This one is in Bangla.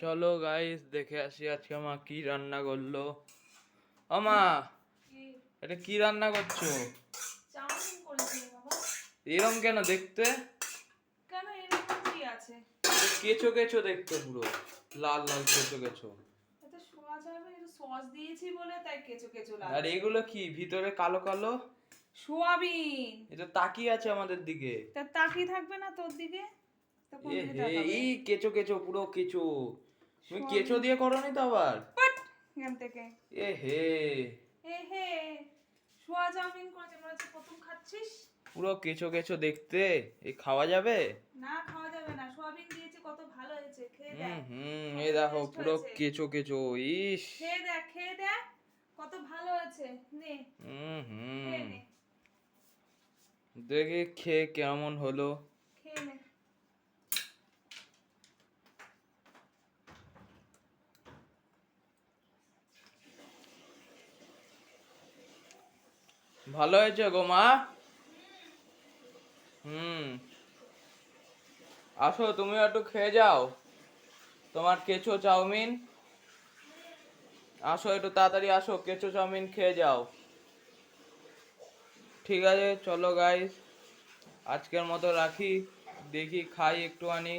চলো গাইস দেখে আসি আজকে মা কি রান্না করলো। ও মা, এটা কি রান্না করছো? চাউমিন করেছি বাবা। এরম কেন দেখতে? কেন এরকম কি আছে? কেঁচো কেঁচো দেখতে, পুরো লাল লাল কেঁচো কেঁচো। এতে সস হবে, একটু সস দিয়েছি বলে তাই কেঁচো কেঁচো আর লাগছে। এগুলো কি ভিতরে কালো কালো? সোয়াবিন। এটা তাকিয়ে আছে আমাদের দিকে। তা তাকিয়ে থাকবে না তোর দিকে? তা কোন এ দিকে হে, তাকাবে? এই কেঁচো কেঁচো, পুরো কেঁচো। তুমি সোয়াবিন। কেঁচো দিয়ে করোনি তো আবার? বাট এখান থেকে। এ হে, এ হে, সোয়া চাউমিন করেছে, মনে হচ্ছে প্রথম খাচ্ছিস। পুরো কেঁচো কেঁচো দেখতে। এই খাওয়া যাবে? না খাওয়া যাবে না, সোয়াবিন দিয়েছি, কত ভালো হয়েছে, খেয়ে দেখ। এই দেখো Taste পুরো হয়েছে। কেঁচো কেঁচো। ইস, খেয়ে দেখ কত ভালো হয়েছে। নে খেয়ে নে, দেখি খেয়ে কেমন হলো। খেয়ে নে। ভালো হয়েছে গো মা। আসো তুমি একটু খেয়ে যাও তোমার কেঁচো চাউমিন। আসো একটু তাড়াতাড়ি আসো, কেঁচো চাউমিন খেয়ে যাও। ঠিক আছে চলো গাইস, আজকের মতো রাখি। দেখি খাই একটুখানি।